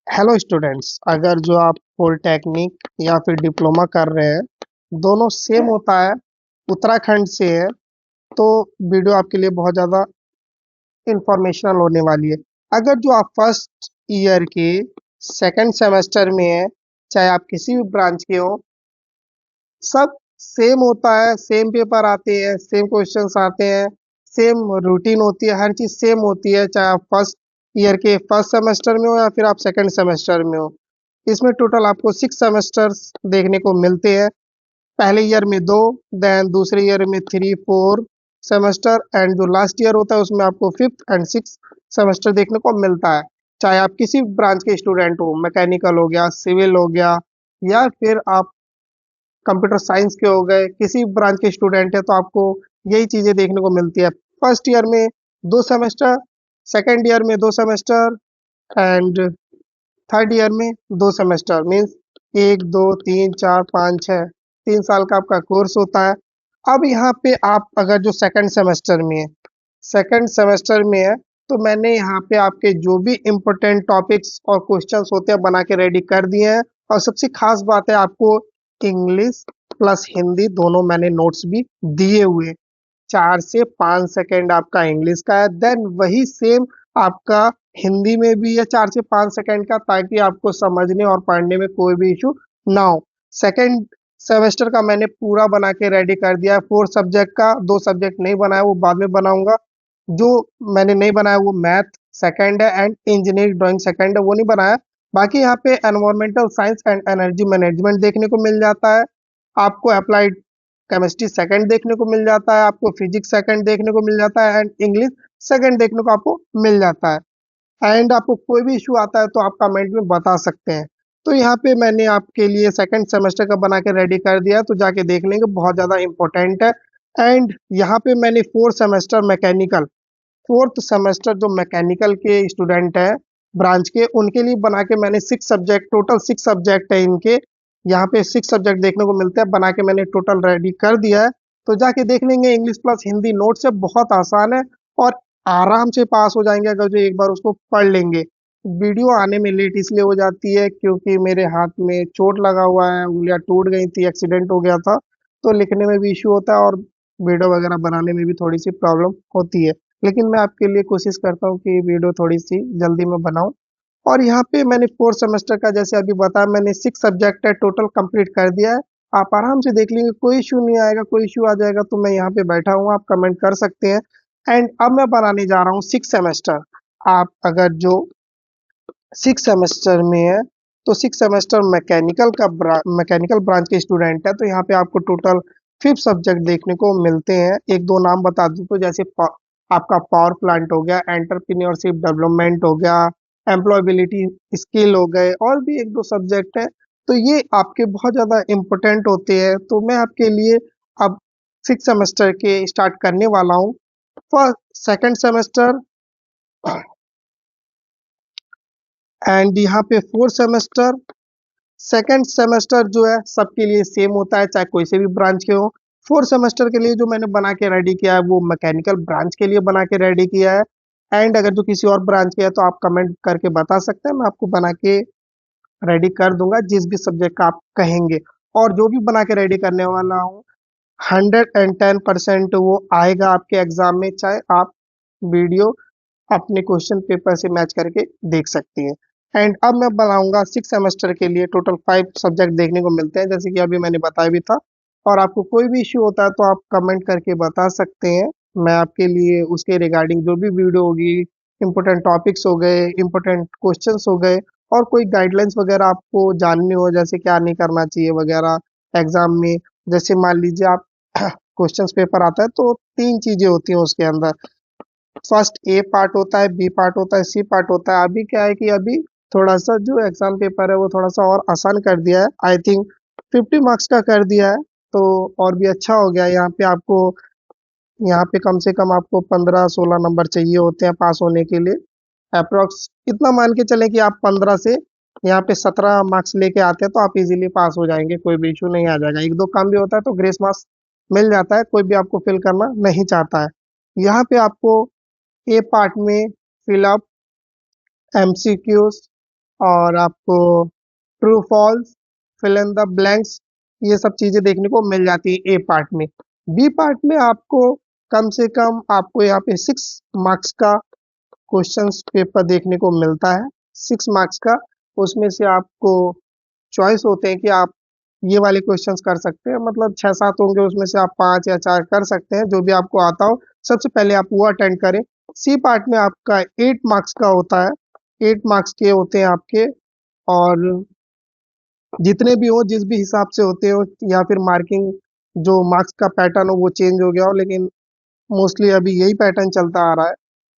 Hello students, अगर जो आप पॉलिटेक्निक या फिर डिप्लोमा कर रहे हैं, दोनों सेम होता है, उत्तराखंड से है, तो वीडियो आपके लिए बहुत ज़्यादा इंफॉर्मेशनल होने वाली है। अगर जो आप फर्स्ट ईयर के सेकंड सेमेस्टर में है, चाहे आप किसी भी ब्रांच के हो, सब सेम होता है, सेम पेपर आते हैं, सेम क्वेश्चंस आते हैं, सेम रूटीन होती है, हर चीज़ सेम होती है, चाहे आप फर्स्ट ईयर के फर्स्ट सेमेस्टर में हो या फिर आप सेकंड सेमेस्टर में हो। इसमें टोटल आपको 6 सेमेस्टर्स देखने को मिलते हैं। पहले ईयर में 2, देन दूसरे ईयर में 3, 4 सेमेस्टर, एंड जो लास्ट ईयर होता है उसमें आपको 5th एंड 6th सेमेस्टर देखने को मिलता है। चाहे आप किसी ब्रांच के स्टूडेंट हो, मैकेनिकल हो गया, सिविल हो गया, या फिर आप कंप्यूटर साइंस के हो गए, किसी ब्रांच के स्टूडेंट है, तो आपको यही चीज़ें देखने को मिलती है। फर्स्ट ईयर में 2 सेमेस्टर, सेकेंड ईयर में 2 सेमेस्टर, एंड थर्ड ईयर में 2 सेमेस्टर, मीन्स 1, 2, 3, 4, 5, 6, 3 साल का आपका कोर्स होता है। अब यहाँ पे आप अगर जो सेकंड सेमेस्टर में है, तो मैंने यहाँ पे आपके जो भी इम्पोर्टेंट टॉपिक्स और क्वेश्चंस होते हैं बना के रेडी कर दिए हैं। और सबसे खास बात है, आपको इंग्लिश प्लस हिंदी दोनों मैंने नोट्स भी दिए हुए। 4 से 5 सेकेंड आपका इंग्लिश का है, देन वही सेम आपका हिंदी में भी है 4 से 5 सेकेंड का, ताकि आपको समझने और पढ़ने में कोई भी इशू ना हो। सेकेंड सेमेस्टर का मैंने पूरा बना के रेडी कर दिया है। 4 सब्जेक्ट का, 2 सब्जेक्ट नहीं बनाया, वो बाद में बनाऊंगा। जो मैंने नहीं बनाया वो मैथ सेकेंड है एंड इंजीनियरिंग ड्राइंग सेकेंड है, वो नहीं बनाया। बाकी यहाँ पे environmental science and energy management देखने को मिल जाता है, आपको अप्लाइड केमिस्ट्री सेकंड देखने को मिल जाता है, आपको फिजिक्स सेकंड देखने को मिल जाता है, एंड इंग्लिश सेकंड देखने को आपको मिल जाता है। एंड आपको कोई भी इशू आता है तो आप कमेंट में बता सकते हैं। तो यहाँ पे मैंने आपके लिए सेकंड सेमेस्टर का बना के रेडी कर दिया, तो जाके देख लेंगे, बहुत ज़्यादा इंपॉर्टेंट है। एंड यहाँ पे मैंने 4 सेमेस्टर मैकेनिकल, 4th सेमेस्टर जो मैकेनिकल के स्टूडेंट हैं ब्रांच के, उनके लिए बना के मैंने 6 सब्जेक्ट, टोटल 6 सब्जेक्ट है इनके, यहाँ पे 6 सब्जेक्ट देखने को मिलते हैं, बना के मैंने टोटल रेडी कर दिया है। तो जाके देख लेंगे, इंग्लिश प्लस हिंदी नोट से बहुत आसान है, और आराम से पास हो जाएंगे अगर जो एक बार उसको पढ़ लेंगे। वीडियो आने में लेट इसलिए हो जाती है क्योंकि मेरे हाथ में चोट लगा हुआ है, उंगलियां टूट गई थी, एक्सीडेंट हो गया था, तो लिखने में भी इशू होता है और वीडियो वगैरह बनाने में भी थोड़ी सी प्रॉब्लम होती है। लेकिन मैं आपके लिए कोशिश करता हूँ कि वीडियो थोड़ी सी जल्दी में बनाऊं। और यहाँ पे मैंने 4 सेमेस्टर का, जैसे अभी बताया, मैंने 6 सब्जेक्ट है टोटल कंप्लीट कर दिया है। आप आराम से देख लेंगे, कोई इशू नहीं आएगा। कोई इशू आ जाएगा तो मैं यहाँ पे बैठा हूँ, आप कमेंट कर सकते हैं। एंड अब मैं बनाने जा रहा हूँ 6 सेमेस्टर। आप अगर जो 6 सेमेस्टर में है, तो 6 सेमेस्टर मैकेनिकल ब्रांच के स्टूडेंट है, तो यहाँ पे आपको टोटल 5 सब्जेक्ट देखने को मिलते हैं। एक दो नाम बता दूं तो, जैसे आपका पावर प्लांट हो गया, एंटरप्रेन्योरशिप डेवलपमेंट हो गया, एम्प्लॉयबिलिटी स्किल हो गए, और भी एक दो सब्जेक्ट है। तो ये आपके बहुत ज़्यादा इम्पोर्टेंट होते हैं, तो मैं आपके लिए अब 6 सेमेस्टर के स्टार्ट करने वाला हूँ। फर्स्ट सेकंड सेमेस्टर एंड यहाँ पे 4 सेमेस्टर। सेकंड सेमेस्टर जो है सबके लिए सेम होता है, चाहे कोई से भी ब्रांच के हो। 4 सेमेस्टर के लिए जो मैंने बना के रेडी किया है वो मैकेनिकल ब्रांच के लिए बना के रेडी किया है। एंड अगर जो किसी और ब्रांच के है तो आप कमेंट करके बता सकते हैं, मैं आपको बना के रेडी कर दूंगा जिस भी सब्जेक्ट का आप कहेंगे। और जो भी बना के रेडी करने वाला हूँ, 110% वो आएगा आपके एग्जाम में, चाहे आप वीडियो अपने क्वेश्चन पेपर से मैच करके देख सकती हैं। एंड अब मैं बनाऊंगा 6 सेमेस्टर के लिए, टोटल 5 सब्जेक्ट देखने को मिलते हैं, जैसे कि अभी मैंने बताया भी था। और आपको कोई भी इश्यू होता है तो आप कमेंट करके बता सकते हैं, मैं आपके लिए उसके रिगार्डिंग जो भी वीडियो होगी, इम्पोर्टेंट टॉपिक्स हो गए, इम्पोर्टेंट क्वेश्चंस हो गए, और कोई गाइडलाइंस वगैरह आपको जाननी हो, जैसे क्या नहीं करना चाहिए वगैरह एग्जाम में। जैसे मान लीजिए आप क्वेश्चंस पेपर आता है तो 3 चीजें होती हैं उसके अंदर। फर्स्ट ए पार्ट होता है, बी पार्ट होता है, सी पार्ट होता है। अभी क्या है कि अभी थोड़ा सा जो एग्जाम पेपर है वो थोड़ा सा और आसान कर दिया है, आई थिंक 50 मार्क्स का कर दिया है, तो और भी अच्छा हो गया। यहाँ पे कम से कम आपको 15-16 नंबर चाहिए होते हैं पास होने के लिए, अप्रोक्स। इतना मान के चले कि आप 15 से यहाँ पे 17 मार्क्स लेके आते हैं तो आप इजीली पास हो जाएंगे, कोई भी इशू नहीं आ जाएगा। एक दो काम भी होता है तो ग्रेस मार्क्स मिल जाता है, कोई भी आपको फिल करना नहीं चाहता है। यहाँ पे आपको ए पार्ट में फिल अप एमसीक्यूज, और आपको true false, fill in the blanks, ये सब चीजें देखने को मिल जाती है ए पार्ट में। बी पार्ट में आपको कम से कम आपको यहाँ पे 6 मार्क्स का क्वेश्चंस पेपर देखने को मिलता है, 6 मार्क्स का। उसमें से आपको चॉइस होते हैं कि आप ये वाले क्वेश्चंस कर सकते हैं, मतलब 6-7 होंगे, उसमें से आप 5 या 4 कर सकते हैं, जो भी आपको आता हो। सबसे पहले आप वो अटेंड करें। सी पार्ट में आपका 8 मार्क्स का होता है, 8 मार्क्स के होते हैं आपके। और जितने भी हो, जिस भी हिसाब से होते हो, या फिर मार्किंग जो मार्क्स का पैटर्न हो वो चेंज हो गया हो, लेकिन मोस्टली अभी यही पैटर्न चलता आ रहा है।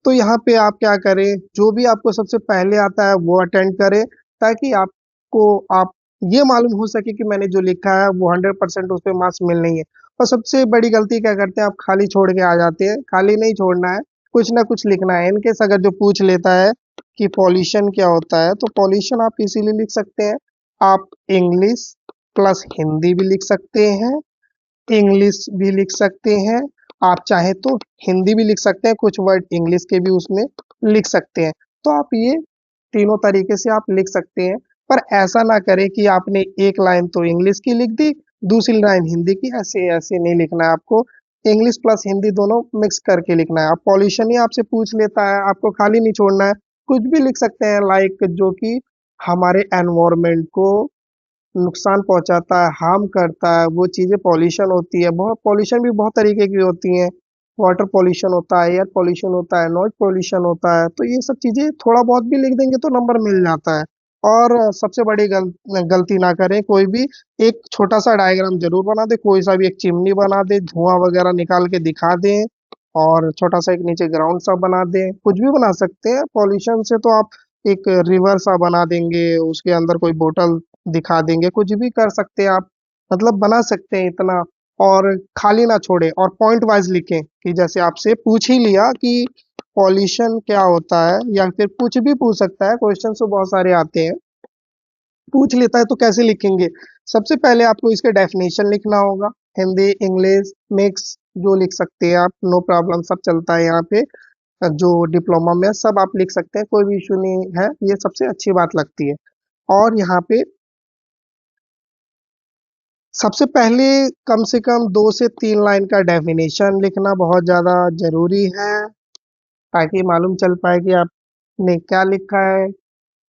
तो यहाँ पे आप क्या करें, जो भी आपको सबसे पहले आता है वो अटेंड करें, ताकि आपको आप ये मालूम हो सके कि मैंने जो लिखा है वो 100% उस पर मार्क्स मिलने ही है। और सबसे बड़ी गलती क्या करते हैं, आप खाली छोड़ के आ जाते हैं। खाली नहीं छोड़ना है, कुछ ना कुछ लिखना है। इनकेस अगर जो पूछ लेता है कि पॉल्यूशन क्या होता है, तो पॉल्यूशन आप इसीलिए लिख सकते हैं। आप इंग्लिश प्लस हिंदी भी लिख सकते हैं, इंग्लिश भी लिख सकते हैं, आप चाहे तो हिंदी भी लिख सकते हैं, कुछ वर्ड इंग्लिश के भी उसमें लिख सकते हैं। तो आप ये तीनों तरीके से आप लिख सकते हैं। पर ऐसा ना करें कि आपने एक लाइन तो इंग्लिश की लिख दी, दूसरी लाइन हिंदी की, ऐसे ऐसे नहीं लिखना है आपको। इंग्लिश प्लस हिंदी दोनों मिक्स करके लिखना है। अब पॉल्यूशन ही आपसे पूछ लेता है, आपको खाली नहीं छोड़ना है, कुछ भी लिख सकते हैं, लाइक जो कि हमारे एनवायरमेंट को नुकसान पहुंचाता है, हार्म करता है, वो चीजें पॉल्यूशन होती है। बहुत पॉल्यूशन भी बहुत तरीके की होती हैं, वाटर पॉल्यूशन होता है, एयर पॉल्यूशन होता है, नॉइज पॉल्यूशन होता है। तो ये सब चीजें थोड़ा बहुत भी लिख देंगे तो नंबर मिल जाता है। और सबसे बड़ी गलती ना करें कोई भी, एक छोटा सा डायग्राम जरूर बना दे, कोई सा भी एक चिमनी बना दे, धुआं वगैरह निकाल के दिखा दें, और छोटा सा एक नीचे ग्राउंड सा बना दें, कुछ भी बना सकते हैं। पॉल्यूशन से तो आप एक रिवर सा बना देंगे, उसके अंदर कोई बोतल दिखा देंगे, कुछ भी कर सकते हैं आप, मतलब बना सकते हैं इतना। और खाली ना छोड़े, और पॉइंट वाइज लिखें कि जैसे आपसे पूछ ही लिया कि पॉल्यूशन क्या होता है, या फिर कुछ भी पूछ सकता है, क्वेश्चन तो बहुत सारे आते हैं, पूछ लेता है तो कैसे लिखेंगे। सबसे पहले आपको इसके डेफिनेशन लिखना होगा, हिंदी इंग्लिश मिक्स, जो लिख सकते हैं आप, नो प्रॉब्लम, सब चलता है यहाँ पे। जो डिप्लोमा में है, सब आप लिख सकते हैं, कोई भी इशू नहीं है, ये सबसे अच्छी बात लगती है। और यहाँ पे सबसे पहले कम से कम 2 से 3 लाइन का डेफिनेशन लिखना बहुत ज़्यादा जरूरी है, ताकि मालूम चल पाए कि आपने क्या लिखा है,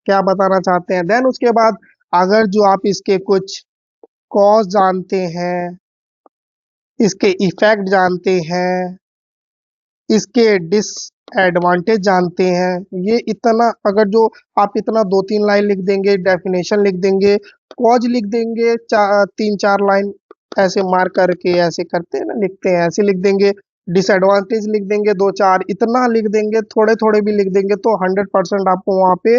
क्या बताना चाहते हैं। देन उसके बाद अगर जो आप इसके कुछ कॉज जानते हैं, इसके इफेक्ट जानते हैं, इसके डिसएडवांटेज जानते हैं, ये इतना अगर जो आप इतना 2-3 लाइन लिख देंगे, डेफिनेशन लिख देंगे, कॉज लिख देंगे, 3-4 लाइन ऐसे मार्क करके, ऐसे करते हैं ना, लिखते हैं, ऐसे लिख देंगे, डिसएडवांटेज लिख देंगे 2-4, इतना लिख देंगे, थोड़े थोड़े भी लिख देंगे, तो 100% आपको वहाँ पे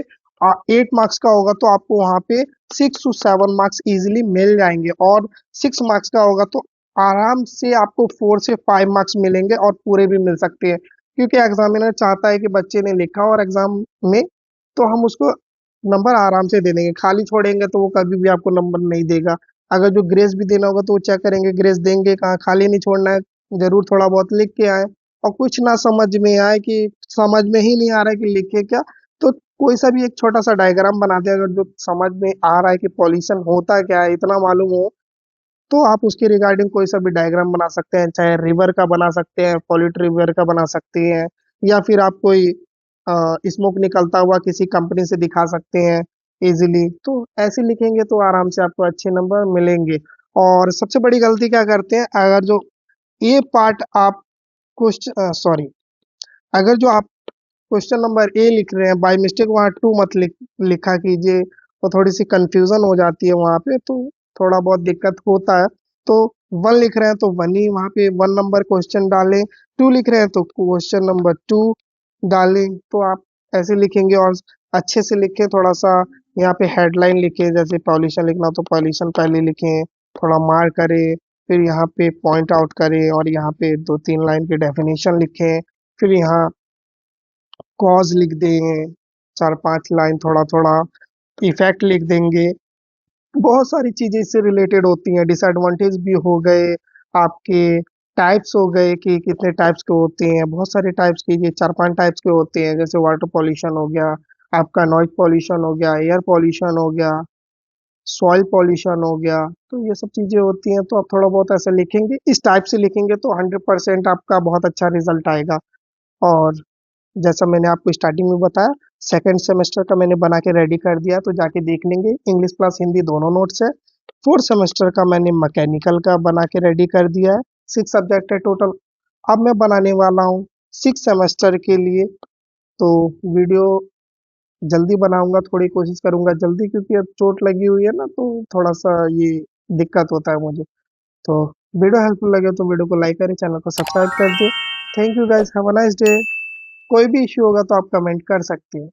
8 मार्क्स का होगा, तो आपको वहाँ पे 6 to 7 मार्क्स इजिली मिल जाएंगे। और 6 मार्क्स का होगा तो आराम से आपको 4 से 5 मार्क्स मिलेंगे, और पूरे भी मिल सकते हैं, क्योंकि एग्जामिनर चाहता है कि बच्चे ने लिखा और एग्जाम में, तो हम उसको नंबर आराम से दे देंगे। खाली छोड़ेंगे तो वो कभी भी आपको नंबर नहीं देगा। अगर जो ग्रेस भी देना होगा तो वो चेक करेंगे, ग्रेस देंगे कहाँ, खाली नहीं छोड़ना है, जरूर थोड़ा बहुत लिख के आए। और कुछ ना समझ में आए कि समझ में ही नहीं आ रहा है कि लिखे क्या, तो कोई सा भी एक छोटा सा डायग्राम बना दे, अगर जो समझ में आ रहा है कि पॉल्यूशन होता क्या है इतना मालूम हो, तो आप उसके रिगार्डिंग कोई सा भी डायग्राम बना सकते हैं, चाहे रिवर का बना सकते हैं, पॉल्यूट रिवर का बना सकते हैं, या फिर आप कोई स्मोक निकलता हुआ किसी कंपनी से दिखा सकते हैं इजीली। तो ऐसे लिखेंगे तो आराम से आपको अच्छे नंबर मिलेंगे। और सबसे बड़ी गलती क्या करते हैं, अगर जो ये पार्ट आप क्वेश्चन सॉरी, अगर जो आप क्वेश्चन नंबर ए लिख रहे हैं, बाय मिस्टेक वहाँ 2 मत लिखा कीजिए, तो थोड़ी सी कंफ्यूजन हो जाती है वहाँ पे, तो थोड़ा बहुत दिक्कत होता है। तो 1 लिख रहे हैं तो 1 ही वहाँ पे 1 नंबर क्वेश्चन डालें, 2 लिख रहे हैं तो क्वेश्चन नंबर 2 डालें। तो आप ऐसे लिखेंगे, और अच्छे से लिखें थोड़ा सा। यहाँ पे हेडलाइन लिखें, जैसे पॉल्यूशन लिखना तो पॉल्यूशन पहले लिखें, थोड़ा मार्क करें, फिर यहाँ पे पॉइंट आउट करें, और यहाँ पे 2-3 लाइन की डेफिनेशन लिखें, फिर यहाँ कॉज लिख दें, 4-5 लाइन थोड़ा थोड़ा इफेक्ट लिख देंगे। बहुत सारी चीजें इससे रिलेटेड होती हैं, डिसएडवांटेज भी हो गए आपके, टाइप्स हो गए कि कितने टाइप्स के होते हैं, बहुत सारे टाइप्स के, ये 4-5 टाइप्स के होते हैं, जैसे वाटर पॉल्यूशन हो गया, आपका नॉइज पॉल्यूशन हो गया, एयर पॉल्यूशन हो गया, सॉइल पॉल्यूशन हो गया। तो ये सब चीजें होती हैं, तो आप थोड़ा बहुत ऐसे लिखेंगे, इस टाइप से लिखेंगे तो 100% आपका बहुत अच्छा रिजल्ट आएगा। और जैसा मैंने आपको स्टार्टिंग में बताया, सेकंड सेमेस्टर का मैंने बना के रेडी कर दिया, तो जाके देख लेंगे, इंग्लिश प्लस हिंदी दोनों नोट्स है। फोर्थ सेमेस्टर का मैंने मैकेनिकल का बना के रेडी कर दिया है, 6 सब्जेक्ट है टोटल। अब मैं बनाने वाला हूँ 6 सेमेस्टर के लिए। तो वीडियो जल्दी बनाऊंगा, थोड़ी कोशिश करूंगा जल्दी, क्योंकि अब चोट लगी हुई है ना, तो थोड़ा सा ये दिक्कत होता है मुझे। तो वीडियो हेल्पफुल लगे तो वीडियो को लाइक करें, चैनल को सब्सक्राइब कर दे। Thank you guys, have a nice day. कोई भी इश्यू होगा तो आप कमेंट कर सकते हैं।